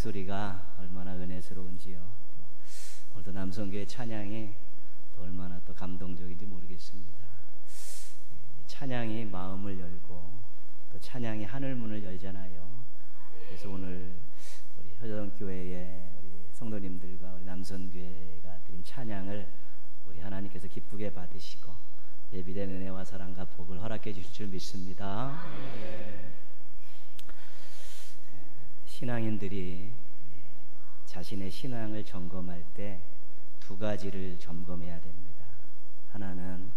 소리가 얼마나 은혜스러운지요. 오늘도 남성교회 찬양이 또 얼마나 또 감동적인지 모르겠습니다. 찬양이 마음을 열고 또 찬양이 하늘 문을 열잖아요. 그래서 오늘 우리 효정교회의 우리 성도님들과 우리 남성교회가 드린 찬양을 우리 하나님께서 기쁘게 받으시고 예비된 은혜와 사랑과 복을 허락해 주실 줄 믿습니다. 신앙인들이 자신의 신앙을 점검할 때 두 가지를 점검해야 됩니다. 하나는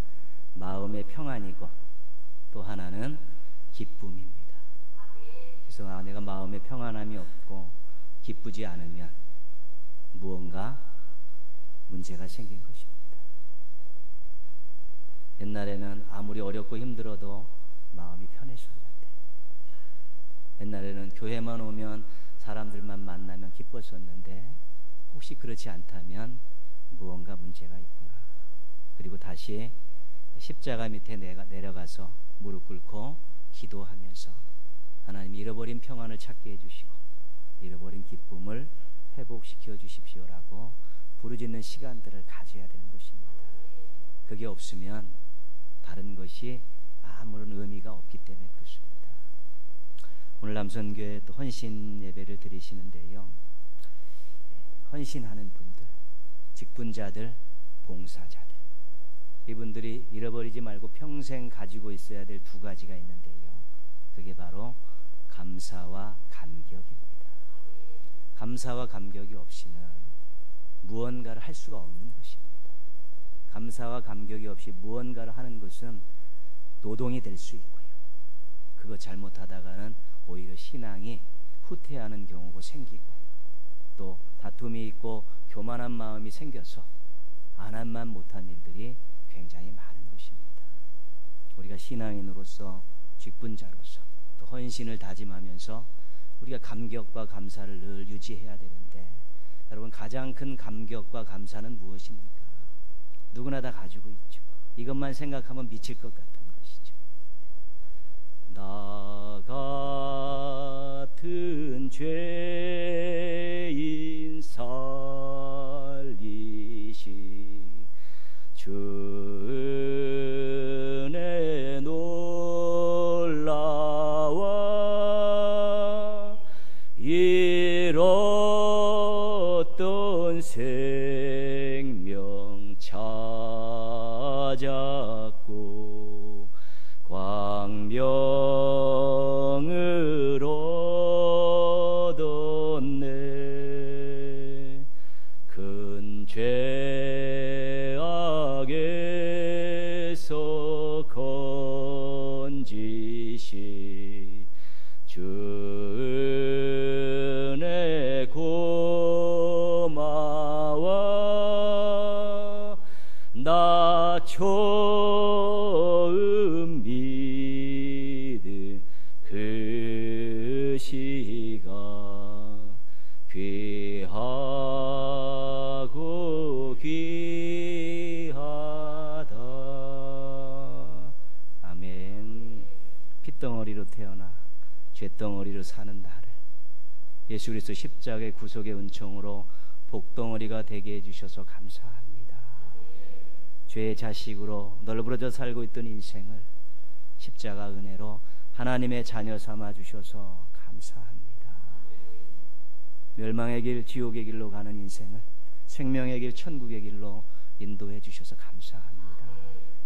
마음의 평안이고 또 하나는 기쁨입니다. 그래서 내가 마음에 평안함이 없고 기쁘지 않으면 무언가 문제가 생긴 것입니다. 옛날에는 아무리 어렵고 힘들어도 마음이 편했었는데, 옛날에는 교회만 오면 사람들만 만나면 기뻤었는데, 혹시 그렇지 않다면 무언가 문제가 있구나. 그리고 다시 십자가 밑에 내려가서 무릎 꿇고 기도하면서 하나님 잃어버린 평안을 찾게 해주시고 잃어버린 기쁨을 회복시켜 주십시오라고 부르짖는 시간들을 가져야 되는 것입니다. 그게 없으면 다른 것이 아무런 의미가 없기 때문에 그렇습니다. 오늘 남선교회 또 헌신 예배를 드리시는데요, 헌신하는 분들, 직분자들, 봉사자들, 이분들이 잃어버리지 말고 평생 가지고 있어야 될 두 가지가 있는데요, 그게 바로 감사와 감격입니다. 감사와 감격이 없이는 무언가를 할 수가 없는 것입니다. 감사와 감격이 없이 무언가를 하는 것은 노동이 될 수 있고요, 그거 잘못하다가는 오히려 신앙이 후퇴하는 경우가 생기고 또 다툼이 있고 교만한 마음이 생겨서 안함만 못한 일들이 굉장히 많은 것입니다. 우리가 신앙인으로서, 직분자로서 또 헌신을 다짐하면서 우리가 감격과 감사를 늘 유지해야 되는데, 여러분, 가장 큰 감격과 감사는 무엇입니까? 누구나 다 가지고 있죠. 이것만 생각하면 미칠 것 같은 것이죠. 나 같은 죄인 살리시 주 은혜 놀라와 잃었던 생명 찾았고 광명을 얻었네. 큰 죄악에서 건지시 주 은혜 고마워. 나 처음 믿은 그 시가 귀하고 귀하다. 아멘. 핏덩어리로 태어나 쇳덩어리로 사는 나를 예수 그리스도 십자가의 구속의 은총으로 복덩어리가 되게 해주셔서 감사합니다. 죄의 자식으로 널브러져 살고 있던 인생을 십자가 은혜로 하나님의 자녀 삼아 주셔서 감사합니다. 멸망의 길, 지옥의 길로 가는 인생을 생명의 길, 천국의 길로 인도해 주셔서 감사합니다.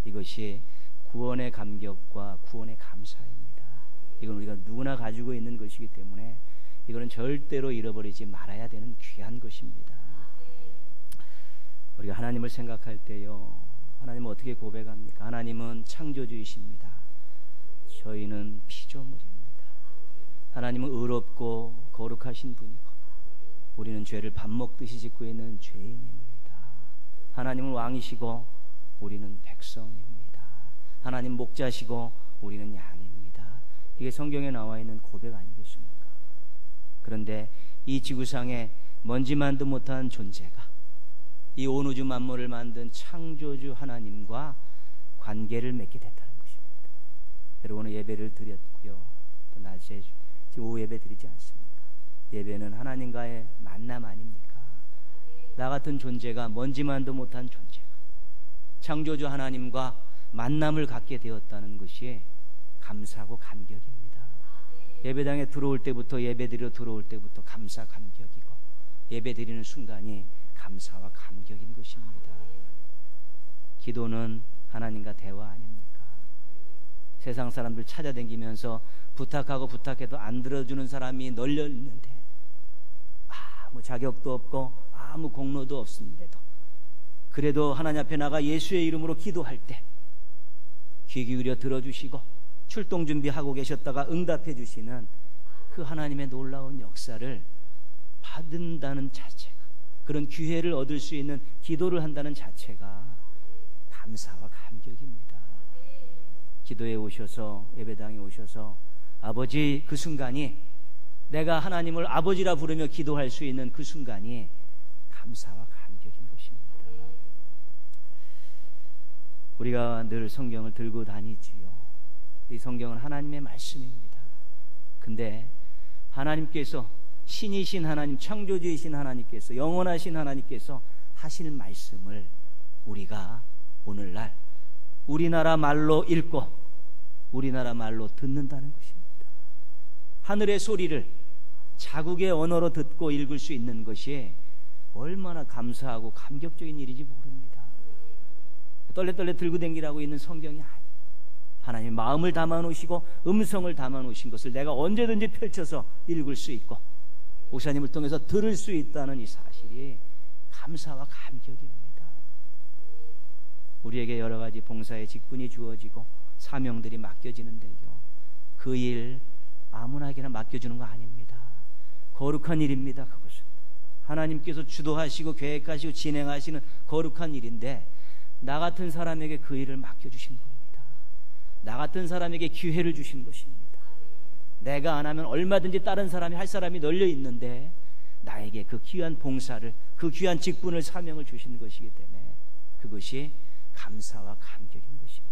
이것이 구원의 감격과 구원의 감사입니다. 이건 우리가 누구나 가지고 있는 것이기 때문에 이거는 절대로 잃어버리지 말아야 되는 귀한 것입니다. 우리가 하나님을 생각할 때요, 하나님은 어떻게 고백합니까? 하나님은 창조주이십니다. 저희는 피조물입니다. 하나님은 의롭고 거룩하신 분이고 우리는 죄를 밥 먹듯이 짓고 있는 죄인입니다. 하나님은 왕이시고 우리는 백성입니다. 하나님 목자시고 우리는 양입니다. 이게 성경에 나와 있는 고백 아니겠습니까? 그런데 이 지구상에 먼지만도 못한 존재가 이 온 우주 만물을 만든 창조주 하나님과 관계를 맺게 됐다는 것입니다. 여러분, 오늘 예배를 드렸고요, 또 낮에 지금 오후 예배 드리지 않습니까? 예배는 하나님과의 만남 아닙니까? 나 같은 존재가 먼지만도 못한 존재가 창조주 하나님과 만남을 갖게 되었다는 것이 감사하고 감격입니다. 예배당에 들어올 때부터, 예배드리러 들어올 때부터 감사 감격이고, 예배드리는 순간이 감사와 감격인 것입니다. 기도는 하나님과 대화 아닙니까? 세상 사람들 찾아다니면서 부탁하고 부탁해도 안 들어주는 사람이 널려 있는데, 아무 자격도 없고 아무 공로도 없는데도 그래도 하나님 앞에 나가 예수의 이름으로 기도할 때 귀 기울여 들어주시고 출동 준비하고 계셨다가 응답해 주시는 그 하나님의 놀라운 역사를 받는다는 자체가, 그런 기회를 얻을 수 있는 기도를 한다는 자체가 감사와 감격입니다. 기도에 오셔서, 예배당에 오셔서 아버지, 그 순간이, 내가 하나님을 아버지라 부르며 기도할 수 있는 그 순간이 감사와 감격인 것입니다. 우리가 늘 성경을 들고 다니지요. 이 성경은 하나님의 말씀입니다. 근데 하나님께서, 신이신 하나님, 창조주이신 하나님께서, 영원하신 하나님께서 하실 말씀을 우리가 오늘날 우리나라 말로 읽고 우리나라 말로 듣는다는 것입니다. 하늘의 소리를 자국의 언어로 듣고 읽을 수 있는 것이 얼마나 감사하고 감격적인 일인지 모릅니다. 떨레떨레 들고 댕기라고 있는 성경이 아니에요. 하나님의 마음을 담아놓으시고 음성을 담아놓으신 것을 내가 언제든지 펼쳐서 읽을 수 있고 목사님을 통해서 들을 수 있다는 이 사실이 감사와 감격입니다. 우리에게 여러 가지 봉사의 직분이 주어지고 사명들이 맡겨지는데요, 그 일 아무나에게나 맡겨주는 거 아닙니다. 거룩한 일입니다. 그것은 하나님께서 주도하시고 계획하시고 진행하시는 거룩한 일인데, 나 같은 사람에게 그 일을 맡겨주신 겁니다. 나 같은 사람에게 기회를 주신 것입니다. 내가 안 하면 얼마든지 다른 사람이 할 사람이 널려 있는데 나에게 그 귀한 봉사를, 그 귀한 직분을, 사명을 주신 것이기 때문에 그것이 감사와 감격인 것입니다.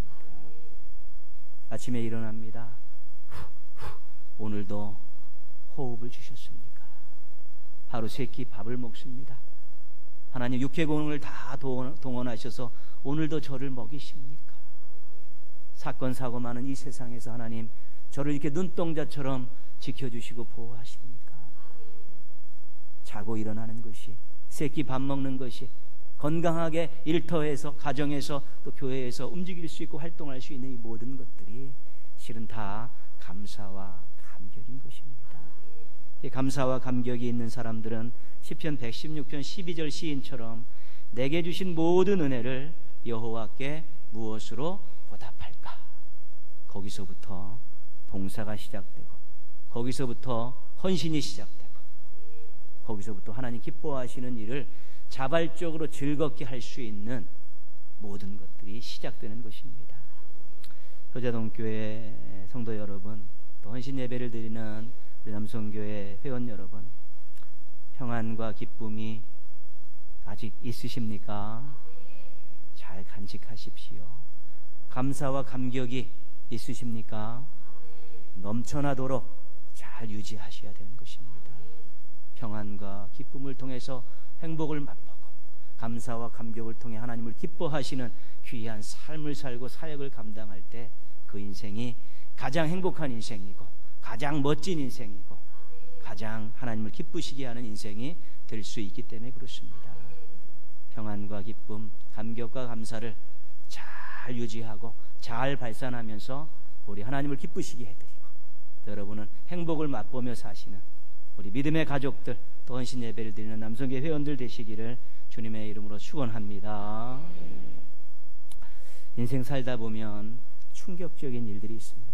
아침에 일어납니다. 오늘도 호흡을 주셨습니까? 하루 세 끼 밥을 먹습니다. 하나님 육해공을 다 동원하셔서 오늘도 저를 먹이십니까? 사건 사고 많은 이 세상에서 하나님 저를 이렇게 눈동자처럼 지켜주시고 보호하십니까? 자고 일어나는 것이, 세 끼 밥 먹는 것이, 건강하게 일터에서, 가정에서, 또 교회에서 움직일 수 있고 활동할 수 있는 이 모든 것들이 실은 다 감사와 감격인 것입니다. 이 감사와 감격이 있는 사람들은 시편 116편 12절 시인처럼 내게 주신 모든 은혜를 여호와께 무엇으로 보답할까? 거기서부터 봉사가 시작되고, 거기서부터 헌신이 시작되고, 거기서부터 하나님 기뻐하시는 일을 자발적으로 즐겁게 할 수 있는 모든 것들이 시작되는 것입니다. 효자동교회 성도 여러분, 또 헌신 예배를 드리는 우리 남성교회 회원 여러분, 평안과 기쁨이 아직 있으십니까? 잘 간직하십시오. 감사와 감격이 있으십니까? 넘쳐나도록 잘 유지하셔야 되는 것입니다. 평안과 기쁨을 통해서 행복을 맛보고, 감사와 감격을 통해 하나님을 기뻐하시는 귀한 삶을 살고 사역을 감당할 때 그 인생이 가장 행복한 인생이고, 가장 멋진 인생이고, 가장 하나님을 기쁘시게 하는 인생이 될 수 있기 때문에 그렇습니다. 평안과 기쁨, 감격과 감사를 잘 유지하고 잘 발산하면서 우리 하나님을 기쁘시게 해드리고, 여러분은 행복을 맛보며 사시는 우리 믿음의 가족들, 또 헌신 예배를 드리는 남성교회 회원들 되시기를 주님의 이름으로 축원합니다. 인생 살다 보면 충격적인 일들이 있습니다.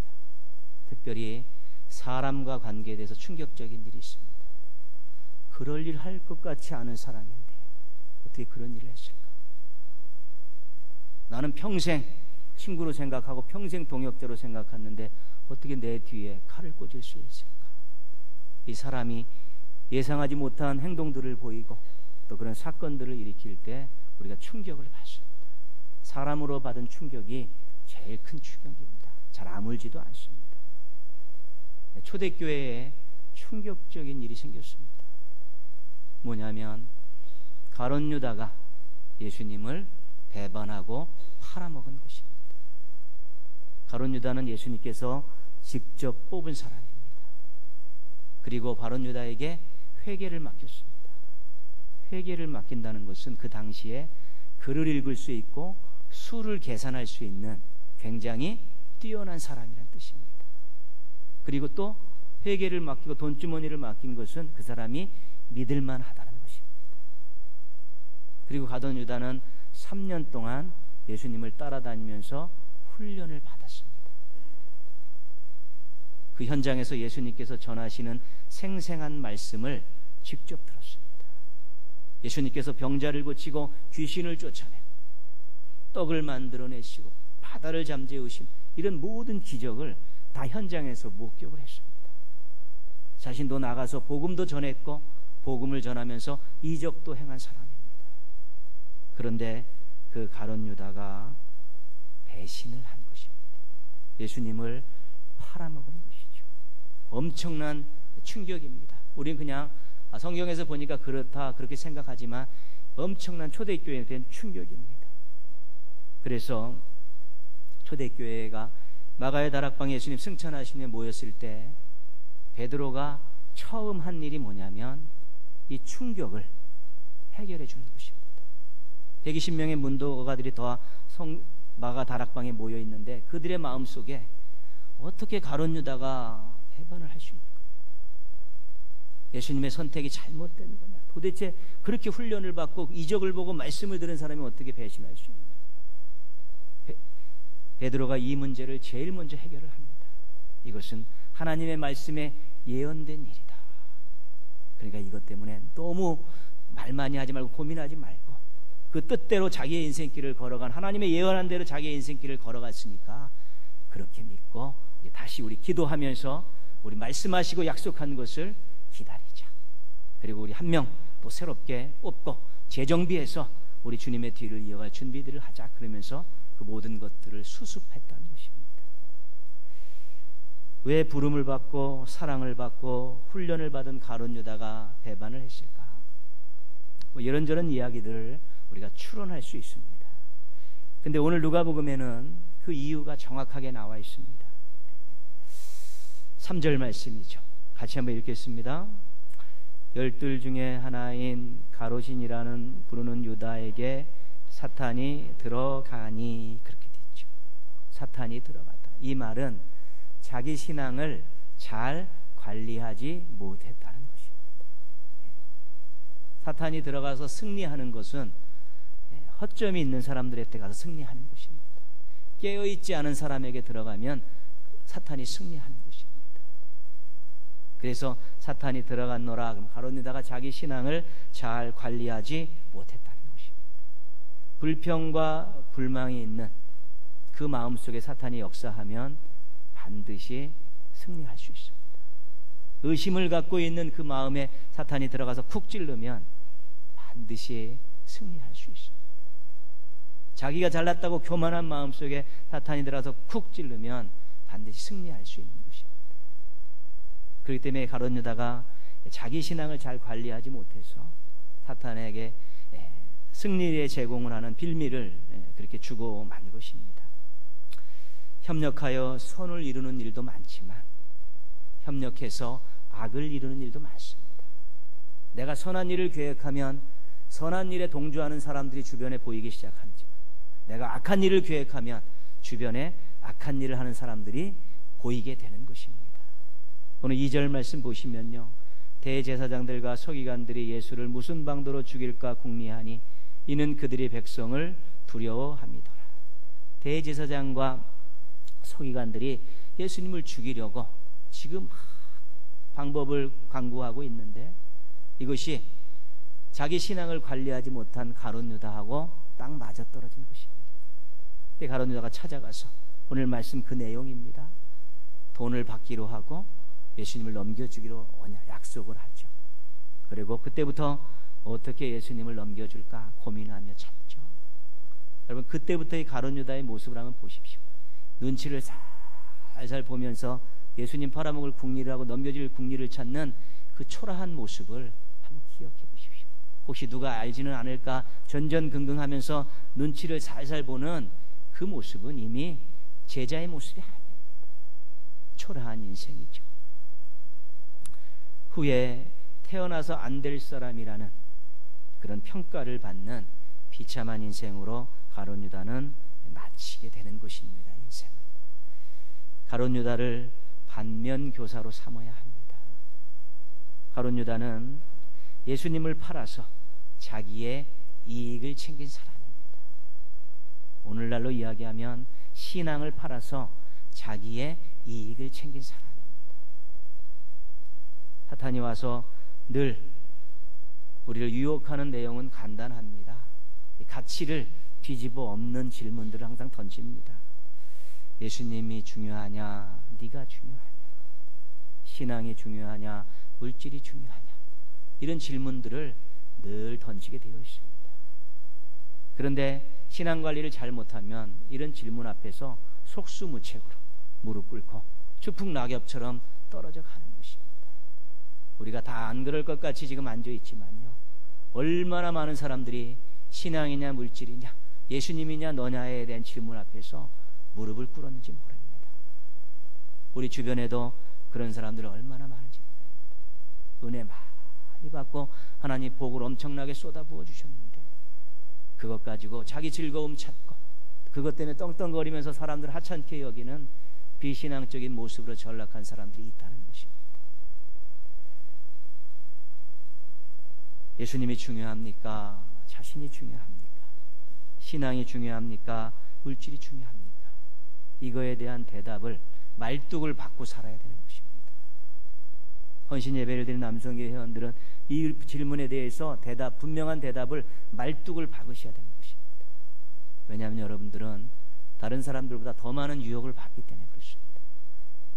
특별히 사람과 관계에 대해서 충격적인 일이 있습니다. 그럴 일 할 것 같지 않은 사람인데 어떻게 그런 일을 했을까? 나는 평생 친구로 생각하고 평생 동역자로 생각했는데 어떻게 내 뒤에 칼을 꽂을 수 있을까? 이 사람이 예상하지 못한 행동들을 보이고 또 그런 사건들을 일으킬 때 우리가 충격을 받습니다. 사람으로 받은 충격이 제일 큰 충격입니다. 잘 아물지도 않습니다. 초대교회에 충격적인 일이 생겼습니다. 뭐냐면 가룟 유다가 예수님을 배반하고 팔아먹은 것입니다. 가룟 유다는 예수님께서 직접 뽑은 사람입니다. 그리고 가룟 유다에게 회개를 맡겼습니다. 회개를 맡긴다는 것은 그 당시에 글을 읽을 수 있고 수를 계산할 수 있는 굉장히 뛰어난 사람이라는 뜻입니다. 그리고 또 회개를 맡기고 돈주머니를 맡긴 것은 그 사람이 믿을만 하다는 것입니다. 그리고 가룟 유다는 3년 동안 예수님을 따라다니면서 훈련을 받았습니다. 그 현장에서 예수님께서 전하시는 생생한 말씀을 직접 들었습니다. 예수님께서 병자를 고치고 귀신을 쫓아내고 떡을 만들어내시고 바다를 잠재우신 이런 모든 기적을 다 현장에서 목격을 했습니다. 자신도 나가서 복음도 전했고 복음을 전하면서 이적도 행한 사람입니다. 그런데 그 가룟 유다가 배신을 한 것입니다. 예수님을 팔아먹은 것이죠. 엄청난 충격입니다. 우리는 그냥 성경에서 보니까 그렇다 그렇게 생각하지만 엄청난 초대교회에 대한 충격입니다. 그래서 초대교회가 마가의 다락방에 예수님 승천하시며 모였을 때 베드로가 처음 한 일이 뭐냐면 이 충격을 해결해 주는 것입니다. 120명의 문도가들이 더 마가 다락방에 모여 있는데 그들의 마음속에 어떻게 가룟 유다가 배반을 할 수 있을까? 예수님의 선택이 잘못된 거냐? 도대체 그렇게 훈련을 받고 이적을 보고 말씀을 들은 사람이 어떻게 배신할 수 있느냐? 베드로가 이 문제를 제일 먼저 해결을 합니다. 이것은 하나님의 말씀에 예언된 일이다. 그러니까 이것 때문에 너무 말 많이 하지 말고 고민하지 말고 그 뜻대로 자기의 인생길을 걸어간 하나님의 예언한 대로 자기의 인생길을 걸어갔으니까 그렇게 믿고 이제 다시 우리 기도하면서 우리 말씀하시고 약속한 것을 기다리자. 그리고 우리 한 명 또 새롭게 뽑고 재정비해서 우리 주님의 뒤를 이어갈 준비들을 하자. 그러면서 그 모든 것들을 수습했다는 것입니다. 왜 부름을 받고 사랑을 받고 훈련을 받은 가룟 유다가 배반을 했을까? 뭐 이런저런 이야기들을 우리가 추론할 수 있습니다. 근데 오늘 누가복음에는 그 이유가 정확하게 나와 있습니다. 3절 말씀이죠. 같이 한번 읽겠습니다. 12 중에 하나인 가롯인이라는 부르는 유다에게 사탄이 들어가니, 그렇게 됐죠. 사탄이 들어갔다. 이 말은 자기 신앙을 잘 관리하지 못했다는 것입니다. 사탄이 들어가서 승리하는 것은 허점이 있는 사람들한테 가서 승리하는 것입니다. 깨어있지 않은 사람에게 들어가면 사탄이 승리하는 것입니다. 그래서 사탄이 들어갔노라. 그럼 가룟 유다가 자기 신앙을 잘 관리하지 못했다는 것입니다. 불평과 불망이 있는 그 마음속에 사탄이 역사하면 반드시 승리할 수 있습니다. 의심을 갖고 있는 그 마음에 사탄이 들어가서 쿡 찌르면 반드시 승리할 수 있습니다. 자기가 잘났다고 교만한 마음속에 사탄이 들어가서 쿡 찌르면 반드시 승리할 수 있는 것입니다. 그렇기 때문에 가룟 유다가 자기 신앙을 잘 관리하지 못해서 사탄에게 승리에 제공을 하는 빌미를 그렇게 주고 만 것입니다. 협력하여 선을 이루는 일도 많지만 협력해서 악을 이루는 일도 많습니다. 내가 선한 일을 계획하면 선한 일에 동조하는 사람들이 주변에 보이기 시작하지만 내가 악한 일을 계획하면 주변에 악한 일을 하는 사람들이 보이게 되는 것입니다. 오늘 2절 말씀 보시면요, 대제사장들과 서기관들이 예수를 무슨 방도로 죽일까 궁리하니 이는 그들이 백성을 두려워함이더라. 대제사장과 서기관들이 예수님을 죽이려고 지금 방법을 강구하고 있는데 이것이 자기 신앙을 관리하지 못한 가룟 유다하고 딱 맞아떨어진 것입니다. 가룟 유다가 찾아가서 오늘 말씀 그 내용입니다. 돈을 받기로 하고 예수님을 넘겨주기로 약속을 하죠. 그리고 그때부터 어떻게 예수님을 넘겨줄까 고민하며 찾죠. 여러분, 그때부터 이 가룟 유다의 모습을 한번 보십시오. 눈치를 살살 보면서 예수님 팔아먹을 국리라고 넘겨질 국리를 찾는 그 초라한 모습을 한번 기억해 보십시오. 혹시 누가 알지는 않을까 전전긍긍하면서 눈치를 살살 보는 그 모습은 이미 제자의 모습이 아닙니다. 초라한 인생이죠. 후에 태어나서 안 될 사람이라는 그런 평가를 받는 비참한 인생으로 가룟 유다는 마치게 되는 것입니다. 인생을. 가룟 유다를 반면 교사로 삼아야 합니다. 가룟 유다는 예수님을 팔아서 자기의 이익을 챙긴 사람입니다. 오늘날로 이야기하면 신앙을 팔아서 자기의 이익을 챙긴 사람입니다. 사탄이 와서 늘 우리를 유혹하는 내용은 간단합니다. 가치를 뒤집어 엎는 질문들을 항상 던집니다. 예수님이 중요하냐? 네가 중요하냐? 신앙이 중요하냐? 물질이 중요하냐? 이런 질문들을 늘 던지게 되어 있습니다. 그런데 신앙관리를 잘못하면 이런 질문 앞에서 속수무책으로 무릎 꿇고 추풍낙엽처럼 떨어져 가는 것입니다. 우리가 다 안 그럴 것 같이 지금 앉아 있지만요, 얼마나 많은 사람들이 신앙이냐 물질이냐 예수님이냐 너냐에 대한 질문 앞에서 무릎을 꿇었는지 모릅니다. 우리 주변에도 그런 사람들이 얼마나 많은지 모릅니다. 은혜 많이 받고 하나님 복을 엄청나게 쏟아부어 주셨는데 그것 가지고 자기 즐거움 찾고 그것 때문에 떵떵거리면서 사람들 하찮게 여기는 비신앙적인 모습으로 전락한 사람들이 있다는 것입니다. 예수님이 중요합니까? 자신이 중요합니까? 신앙이 중요합니까? 물질이 중요합니까? 이거에 대한 대답을 말뚝을 받고 살아야 되는 것입니다. 헌신 예배를 드리는 남성교회 회원들은 이 질문에 대해서 분명한 대답을 말뚝을 박으셔야 되는 것입니다. 왜냐하면 여러분들은 다른 사람들보다 더 많은 유혹을 받기 때문에 그렇습니다.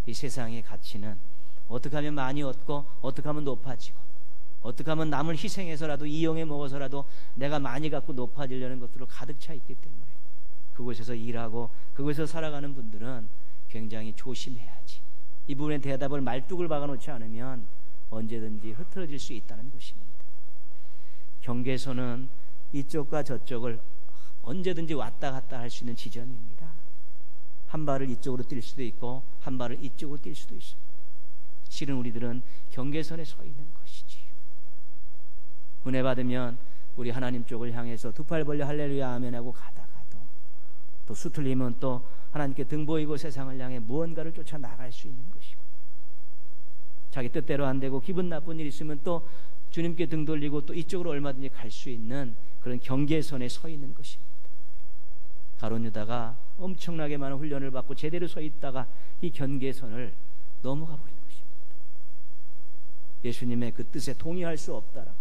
이 세상의 가치는 어떻게 하면 많이 얻고 어떻게 하면 높아지고 어떻게 하면 남을 희생해서라도 이용해 먹어서라도 내가 많이 갖고 높아지려는 것으로 가득 차 있기 때문에 그곳에서 일하고 그곳에서 살아가는 분들은 굉장히 조심해야지. 이 부분에 대답을 말뚝을 박아놓지 않으면 언제든지 흐트러질 수 있다는 것입니다. 경계선은 이쪽과 저쪽을 언제든지 왔다 갔다 할 수 있는 지점입니다. 한 발을 이쪽으로 뛸 수도 있고 한 발을 이쪽으로 뛸 수도 있습니다. 실은 우리들은 경계선에 서 있는 것이지요. 은혜 받으면 우리 하나님 쪽을 향해서 두 팔 벌려 할렐루야 아멘 하고 가다가도 또 수틀리면 또 하나님께 등 보이고 세상을 향해 무언가를 쫓아 나갈 수 있는 것이고 자기 뜻대로 안 되고 기분 나쁜 일 있으면 또 주님께 등 돌리고 또 이쪽으로 얼마든지 갈 수 있는 그런 경계선에 서 있는 것입니다. 가룟 유다가 엄청나게 많은 훈련을 받고 제대로 서 있다가 이 경계선을 넘어가 버린 것입니다. 예수님의 그 뜻에 동의할 수 없다라고,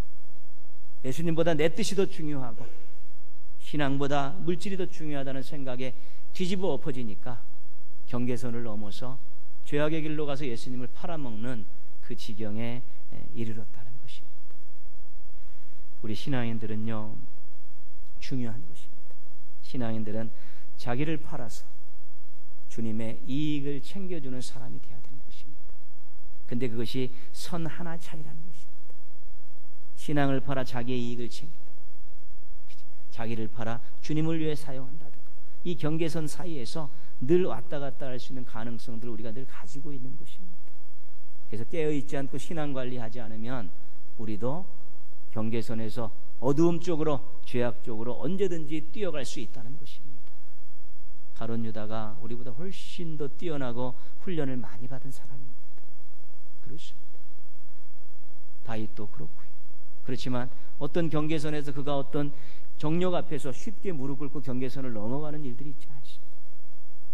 예수님보다 내 뜻이 더 중요하고 신앙보다 물질이 더 중요하다는 생각에 뒤집어 엎어지니까 경계선을 넘어서 죄악의 길로 가서 예수님을 팔아먹는 그 지경에 이르렀다는 것입니다. 우리 신앙인들은요, 중요한 것입니다. 신앙인들은 자기를 팔아서 주님의 이익을 챙겨주는 사람이 되어야 되는 것입니다. 근데 그것이 선 하나 차이라는 것입니다. 신앙을 팔아 자기의 이익을 챙긴다, 자기를 팔아 주님을 위해 사용한다든가, 이 경계선 사이에서 늘 왔다 갔다 할 수 있는 가능성들을 우리가 늘 가지고 있는 것입니다. 그래서 깨어있지 않고 신앙관리하지 않으면 우리도 경계선에서 어두움 쪽으로, 죄악 쪽으로 언제든지 뛰어갈 수 있다는 것입니다. 가룟 유다가 우리보다 훨씬 더 뛰어나고 훈련을 많이 받은 사람입니다. 그렇습니다. 다윗도 그렇고요. 그렇지만 어떤 경계선에서 그가 어떤 정욕 앞에서 쉽게 무릎 꿇고 경계선을 넘어가는 일들이 있지 않습니다.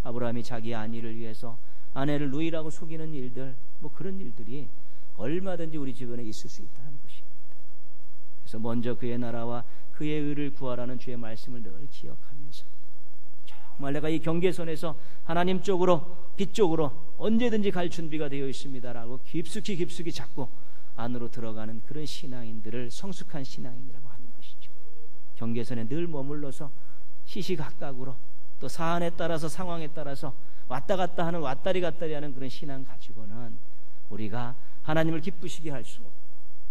아브라함이 자기 아내를 위해서 아내를 누이라고 속이는 일들, 그런 일들이 얼마든지 우리 주변에 있을 수 있다는 것입니다. 그래서 먼저 그의 나라와 그의 의를 구하라는 주의 말씀을 늘 기억하면서 정말 내가 이 경계선에서 하나님 쪽으로, 빛 쪽으로 언제든지 갈 준비가 되어 있습니다라고 깊숙이 잡고 안으로 들어가는 그런 신앙인들을 성숙한 신앙인이라고 하는 것이죠. 경계선에 늘 머물러서 시시각각으로 또 사안에 따라서 상황에 따라서 왔다 갔다 하는 왔다리 갔다리 하는 그런 신앙 가지고는 우리가 하나님을 기쁘시게 할 수,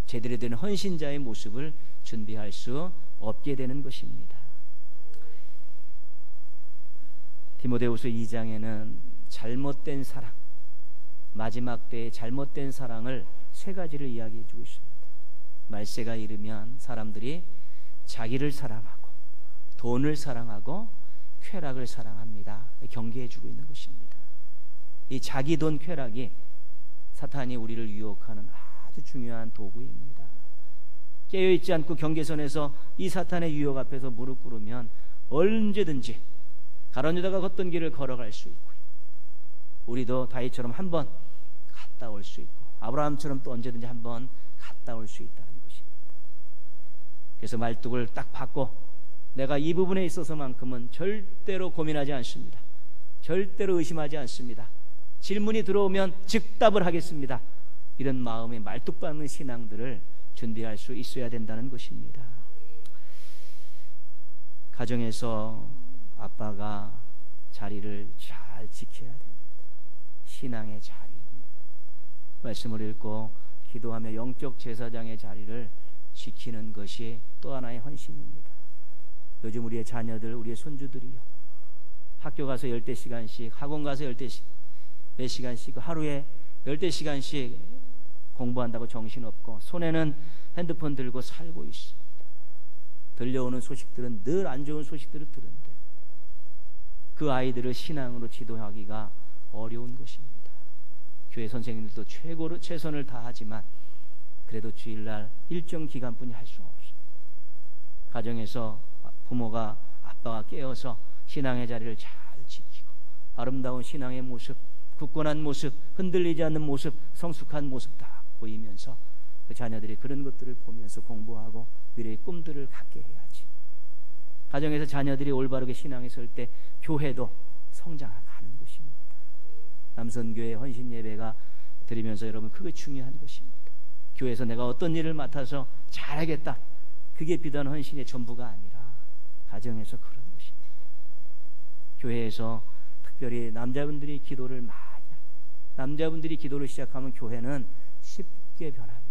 제대로 된 헌신자의 모습을 준비할 수 없게 되는 것입니다. 디모데후서 2장에는 잘못된 사랑, 마지막 때의 잘못된 사랑을 세 가지를 이야기해 주고 있습니다. 말세가 이르면 사람들이 자기를 사랑하고 돈을 사랑하고 쾌락을 사랑합니다. 경계해 주고 있는 것입니다. 이 자기 돈 쾌락이 사탄이 우리를 유혹하는 아주 중요한 도구입니다. 깨어있지 않고 경계선에서 이 사탄의 유혹 앞에서 무릎 꿇으면 언제든지 가론유다가 걷던 길을 걸어갈 수 있고요, 우리도 다윗처럼 한번 갔다 올 수 있고 아브라함처럼 또 언제든지 한번 갔다 올 수 있다는 것입니다. 그래서 말뚝을 딱 받고 내가 이 부분에 있어서만큼은 절대로 고민하지 않습니다. 절대로 의심하지 않습니다. 질문이 들어오면 즉답을 하겠습니다. 이런 마음의 말뚝 받는 신앙들을 준비할 수 있어야 된다는 것입니다. 가정에서 아빠가 자리를 잘 지켜야 됩니다. 신앙의 자리입니다. 말씀을 읽고 기도하며 영적 제사장의 자리를 지키는 것이 또 하나의 헌신입니다. 요즘 우리의 자녀들, 우리의 손주들이요, 학교 가서 10대시간씩, 학원 가서 10대시간씩, 하루에 10대시간씩 공부한다고 정신없고 손에는 핸드폰 들고 살고 있습니다. 들려오는 소식들은 늘 안 좋은 소식들을 들은데 그 아이들을 신앙으로 지도하기가 어려운 것입니다. 교회 선생님들도 최선을 다하지만 그래도 주일날 일정 기간뿐이 할 수 없습니다. 가정에서 부모가, 아빠가 깨어서 신앙의 자리를 잘 지키고 아름다운 신앙의 모습, 굳건한 모습, 흔들리지 않는 모습, 성숙한 모습 다 보이면서 그 자녀들이 그런 것들을 보면서 공부하고 미래의 꿈들을 갖게 해야지. 가정에서 자녀들이 올바르게 신앙에 설 때 교회도 성장하는 것입니다. 남선교회 헌신 예배가 드리면서 여러분, 그게 중요한 것입니다. 교회에서 내가 어떤 일을 맡아서 잘하겠다, 그게 비단 헌신의 전부가 아니라 가정에서 그런 것입니다. 교회에서 특별히 남자분들이 기도를 많이 합니다. 남자분들이 기도를 시작하면 교회는 쉽게 변합니다.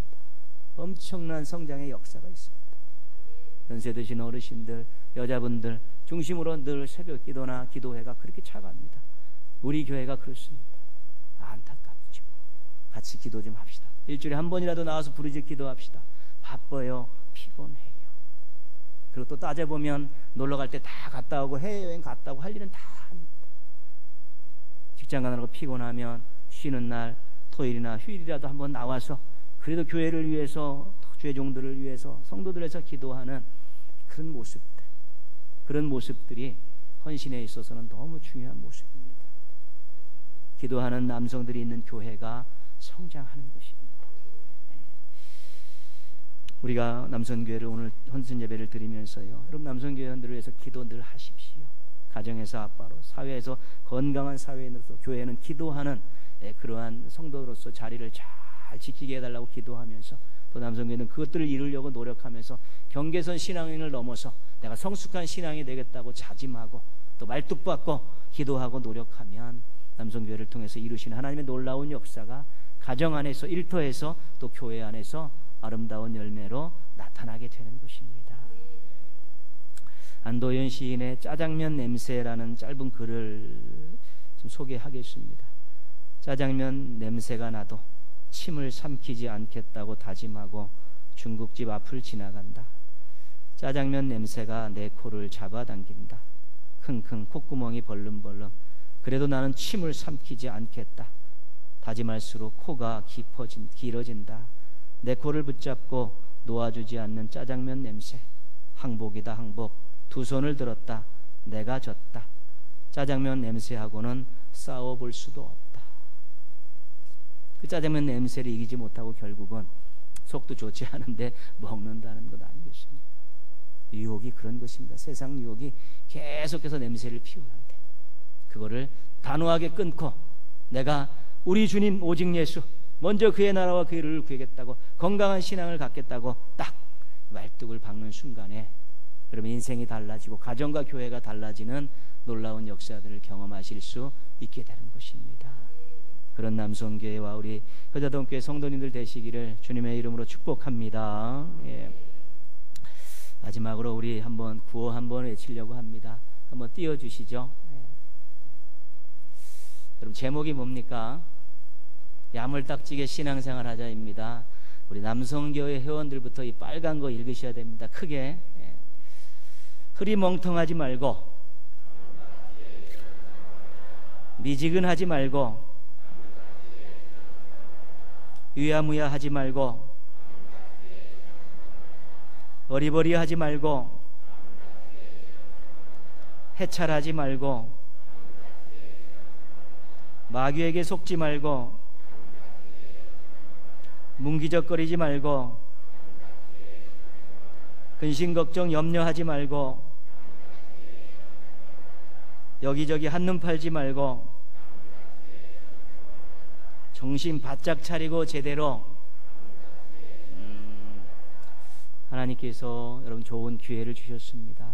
엄청난 성장의 역사가 있습니다. 연세 드신 어르신들, 여자분들 중심으로 늘 새벽 기도나 기도회가 그렇게 차갑니다. 우리 교회가 그렇습니다. 안타깝죠. 같이 기도 좀 합시다. 일주일에 한 번이라도 나와서 부르짖 기도합시다. 바빠요, 피곤해요. 그리고 또 따져보면 놀러 갈 때 다 갔다 오고 해외여행 갔다 오고 할 일은 다 합니다. 직장 가느라고 피곤하면 쉬는 날 토요일이나 휴일이라도 한번 나와서 그래도 교회를 위해서, 주의 종들을 위해서, 성도들에서 기도하는 그런 모습들, 그런 모습들이 헌신에 있어서는 너무 중요한 모습입니다. 기도하는 남성들이 있는 교회가 성장하는 것입니다. 우리가 남성교회를 오늘 헌신 예배를 드리면서요, 여러분 남성교회원들을 위해서 기도 늘 하십시오. 가정에서 아빠로, 사회에서 건강한 사회인으로서, 교회는 기도하는 그러한 성도로서 자리를 잘 지키게 해달라고 기도하면서, 또 남성교회는 그것들을 이루려고 노력하면서 경계선 신앙인을 넘어서 내가 성숙한 신앙이 되겠다고 자짐하고 또 말뚝박고 기도하고 노력하면 남성교회를 통해서 이루시는 하나님의 놀라운 역사가 가정 안에서, 일터에서, 또 교회 안에서 아름다운 열매로 나타나게 되는 것입니다. 안도현 시인의 짜장면 냄새라는 짧은 글을 좀 소개하겠습니다. 짜장면 냄새가 나도 침을 삼키지 않겠다고 다짐하고 중국집 앞을 지나간다. 짜장면 냄새가 내 코를 잡아당긴다. 킁킁 콧구멍이 벌름벌름. 그래도 나는 침을 삼키지 않겠다. 다짐할수록 코가 길어진다. 내 코를 붙잡고 놓아주지 않는 짜장면 냄새. 항복이다 항복. 두 손을 들었다. 내가 졌다. 짜장면 냄새하고는 싸워볼 수도 없다. 그 짜장면 냄새를 이기지 못하고 결국은 속도 좋지 않은데 먹는다는 것 아니겠습니까? 유혹이 그런 것입니다. 세상 유혹이 계속해서 냄새를 피우는데 그거를 단호하게 끊고 내가 우리 주님 오직 예수, 먼저 그의 나라와 그의 의를 구하겠다고, 건강한 신앙을 갖겠다고 딱 말뚝을 박는 순간에 여러분 인생이 달라지고 가정과 교회가 달라지는 놀라운 역사들을 경험하실 수 있게 되는 것입니다. 그런 남성교회와 우리 효자동교회 성도님들 되시기를 주님의 이름으로 축복합니다. 예. 마지막으로 우리 한번 구호 한번 외치려고 합니다. 한번 띄워주시죠. 예. 여러분 제목이 뭡니까? 야물딱지게 신앙생활 하자입니다. 우리 남성교회 회원들부터 이 빨간 거 읽으셔야 됩니다. 크게. 예. 흐리멍텅하지 말고, 미지근하지 말고, 유야무야하지 말고, 어리버리하지 말고, 해찰하지 말고, 마귀에게 속지 말고, 문기적거리지 말고, 근심 걱정 염려하지 말고, 여기저기 한눈 팔지 말고, 정신 바짝 차리고 제대로. 하나님께서 여러분 좋은 기회를 주셨습니다.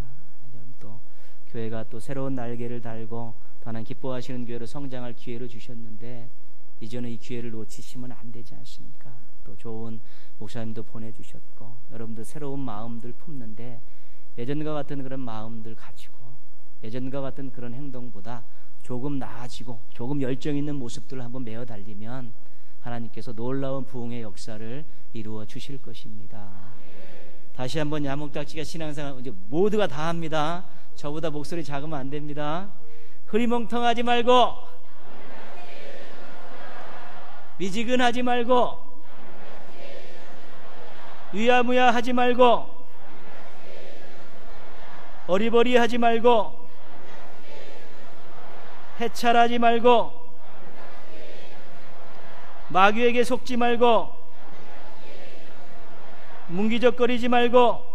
또 교회가 또 새로운 날개를 달고 더 하나님 기뻐하시는 교회로 성장할 기회를 주셨는데 이제는 이 기회를 놓치시면 안 되지 않습니까? 또 좋은 목사님도 보내주셨고 여러분들 새로운 마음들 품는데 예전과 같은 그런 마음들 가지고 예전과 같은 그런 행동보다 조금 나아지고 조금 열정 있는 모습들을 한번 메어 달리면 하나님께서 놀라운 부흥의 역사를 이루어 주실 것입니다. 다시 한번 야목딱지가 신앙생활 이제 모두가 다 합니다. 저보다 목소리 작으면 안 됩니다. 흐리멍텅하지 말고, 미지근하지 말고, 유야무야하지 말고, 어리버리하지 말고, 해찰하지 말고, 마귀에게 속지 말고, 문기적거리지 말고,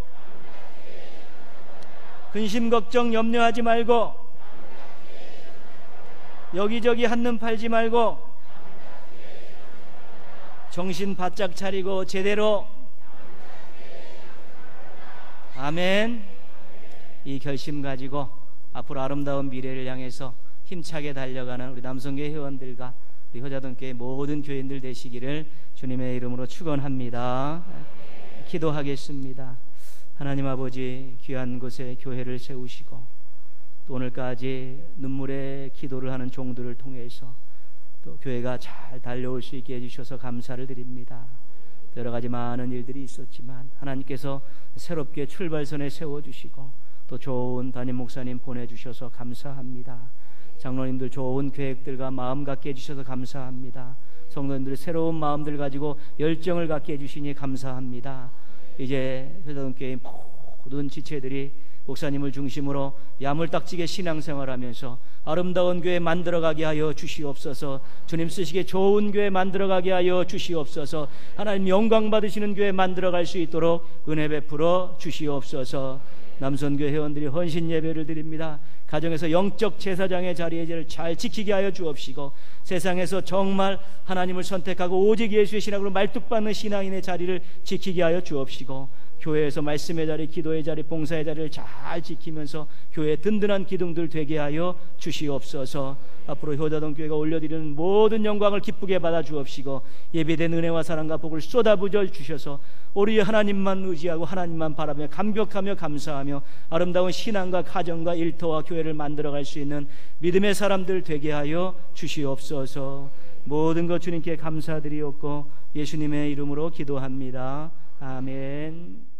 근심 걱정 염려하지 말고, 여기저기 한눈 팔지 말고, 정신 바짝 차리고 제대로. 아멘. 이 결심 가지고 앞으로 아름다운 미래를 향해서 힘차게 달려가는 우리 남성교회 회원들과 우리 효자동교회 모든 교인들 되시기를 주님의 이름으로 축원합니다. 기도하겠습니다. 하나님 아버지, 귀한 곳에 교회를 세우시고 또 오늘까지 눈물의 기도를 하는 종들을 통해서 또 교회가 잘 달려올 수 있게 해주셔서 감사를 드립니다. 여러 가지 많은 일들이 있었지만 하나님께서 새롭게 출발선에 세워주시고 또 좋은 담임 목사님 보내주셔서 감사합니다. 장로님들 좋은 계획들과 마음 갖게 해주셔서 감사합니다. 성도님들 새로운 마음들 가지고 열정을 갖게 해주시니 감사합니다. 이제 효자동교회 모든 지체들이 목사님을 중심으로 야물딱지게 신앙생활하면서 아름다운 교회 만들어가게 하여 주시옵소서. 주님 쓰시기에 좋은 교회 만들어가게 하여 주시옵소서. 하나님 영광 받으시는 교회 만들어갈 수 있도록 은혜 베풀어 주시옵소서. 남선교회 회원들이 헌신 예배를 드립니다. 가정에서 영적 제사장의 자리를 잘 지키게 하여 주옵시고 세상에서 정말 하나님을 선택하고 오직 예수의 신앙으로 말뚝받는 신앙인의 자리를 지키게 하여 주옵시고 교회에서 말씀의 자리, 기도의 자리, 봉사의 자리를 잘 지키면서 교회의 든든한 기둥들 되게 하여 주시옵소서. 앞으로 효자동교회가 올려드리는 모든 영광을 기쁘게 받아 주옵시고 예배된 은혜와 사랑과 복을 쏟아부어 주셔서 우리 하나님만 의지하고 하나님만 바라며 감격하며 감사하며 아름다운 신앙과 가정과 일터와 교회를 만들어갈 수 있는 믿음의 사람들 되게 하여 주시옵소서. 모든 것 주님께 감사드리옵고 예수님의 이름으로 기도합니다. 아멘.